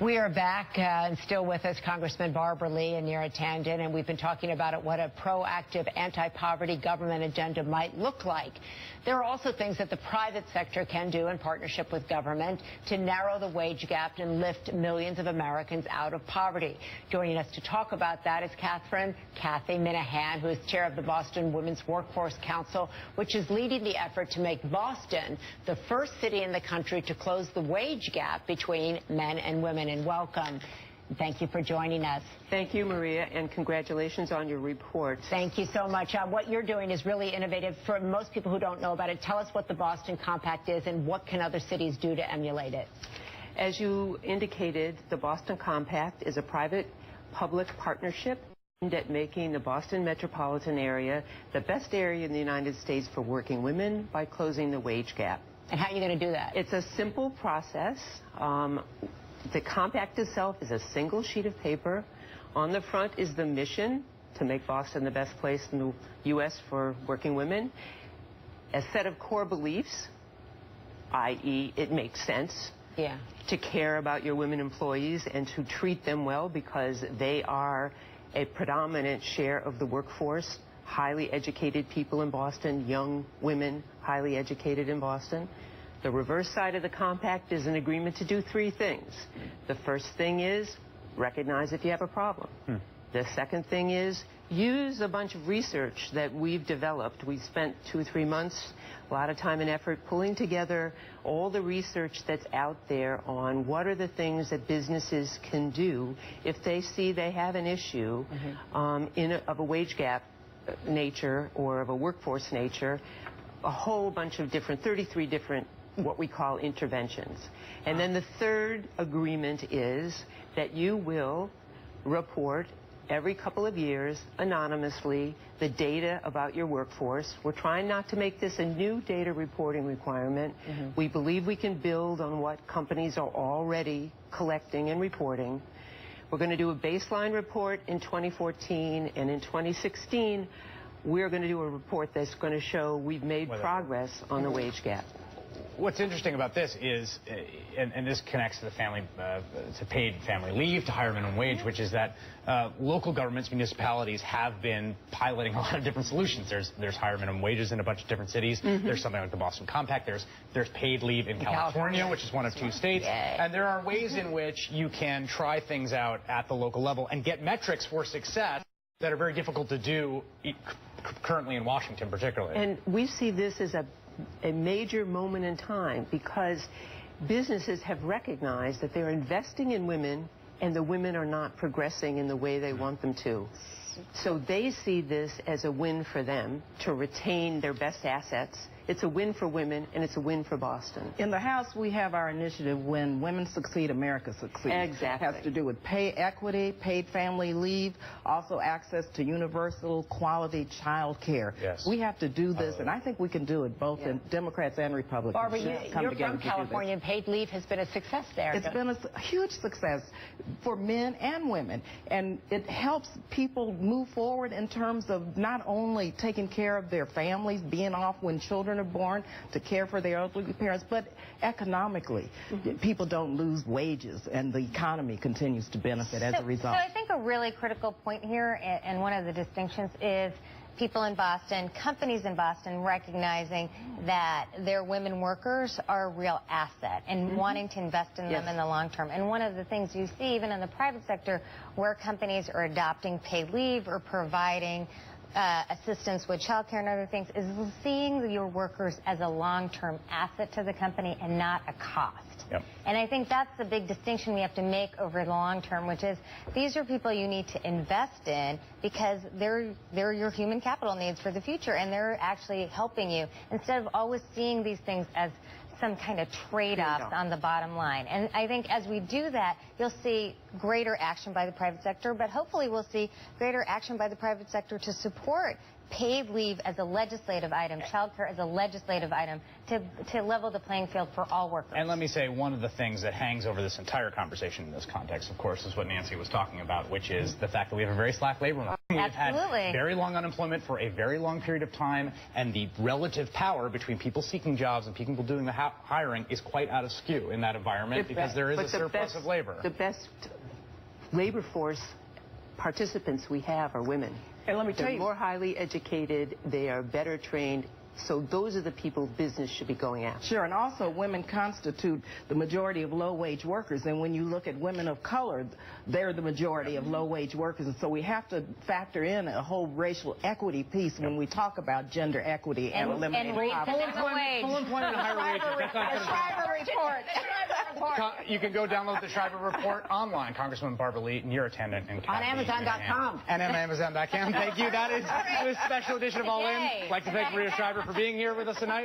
We are back, and still with us, Congressman Barbara Lee and Neera Tanden, and we've been talking about what a proactive anti-poverty government agenda might look like. There are also things that the private sector can do in partnership with government to narrow the wage gap and lift millions of Americans out of poverty. Joining us to talk about that is Kathy Minahan, who is chair of the Boston Women's Workforce Council, which is leading the effort to make Boston the first city in the country to close the wage gap between men and women. And welcome. Thank you for joining us. Thank you, Maria, and congratulations on your report. Thank you so much. What you're doing is really innovative. For most people who don't know about it, tell us what the Boston Compact is and what can other cities do to emulate it. As you indicated, the Boston Compact is a private-public partnership aimed at making the Boston metropolitan area the best area in the United States for working women by closing the wage gap. And how are you going to do that? It's a simple process. The compact itself is a single sheet of paper. On the front is the mission to make Boston the best place in the U.S. for working women. A set of core beliefs, i.e., it makes sense to care about your women employees and to treat them well because they are a predominant share of the workforce. Highly educated people in Boston, young women, highly educated in Boston. The reverse side of the compact is an agreement to do three things. The first thing is recognize if you have a problem. The second thing is use a bunch of research that we've developed. We spent 2 or 3 months, a lot of time and effort pulling together all the research that's out there on what are the things that businesses can do if they see they have an issue of a wage gap nature or of a workforce nature, a whole bunch of 33 different what we call interventions. And then the third agreement is that you will report every couple of years anonymously the data about your workforce. We're trying not to make this a new data reporting requirement. We believe we can build on what companies are already collecting and reporting. We're going to do a baseline report in 2014, and in 2016 we're going to do a report that's going to show we've made progress on the wage gap. What's interesting about this is, and this connects to the to paid family leave, to higher minimum wage, which is that local governments, municipalities have been piloting a lot of different solutions. There's higher minimum wages in a bunch of different cities. There's something like the Boston Compact. There's paid leave in California, which is one of 2 states. And there are ways in which you can try things out at the local level and get metrics for success that are very difficult to do currently in Washington, particularly. And we see this as a major moment in time because businesses have recognized that they're investing in women and the women are not progressing in the way they want them to. So they see this as a win for them to retain their best assets. It's a win for women, and it's a win for Boston. In the House, we have our initiative, When Women Succeed, America Succeeds. Exactly. It has to do with pay equity, paid family leave, also access to universal quality child care. Yes. We have to do this, and I think we can do it both in Democrats and Republicans. Barbara, you're from California, and paid leave has been a success there. It's been a huge success for men and women, and it helps people move forward in terms of not only taking care of their families, being off when children are born to care for their elderly parents, but economically, people don't lose wages, and the economy continues to benefit as a result. So I think a really critical point here, and one of the distinctions is people in Boston, companies in Boston recognizing that their women workers are a real asset and wanting to invest in them in the long term. And one of the things you see even in the private sector where companies are adopting paid leave or providing assistance with child care and other things is seeing your workers as a long-term asset to the company and not a cost. And I think that's the big distinction we have to make over the long term, which is these are people you need to invest in because they're your human capital needs for the future, and they're actually helping you instead of always seeing these things as some kind of trade-offs on the bottom line. And I think as we do that, you'll see greater action by the private sector, but hopefully we'll see greater action by the private sector to support paid leave as a legislative item, child care as a legislative item, to level the playing field for all workers. And let me say, one of the things that hangs over this entire conversation in this context, of course, is what Nancy was talking about, which is the fact that we have a very slack labor market. We've had very long unemployment for a very long period of time, and the relative power between people seeking jobs and people doing the hiring is quite out of skew in that environment because there is a surplus of labor. The best labor force participants we have are women. And let me tell you, they're more highly educated, they are better trained, so those are the people business should be going after. Sure, and also women constitute the majority of low-wage workers, and when you look at women of color, they're the majority of low-wage workers, and so we have to factor in a whole racial equity piece when we talk about gender equity and eliminating poverty. Full employment and higher wages. That's not The Shriver Report. You can go download the Shriver Report online. Congresswoman Barbara Lee, near attendant. And on Amazon.com. And on Amazon.com. Thank you. That is this special edition of All In. I'd like to thank Maria Shriver for being here with us tonight.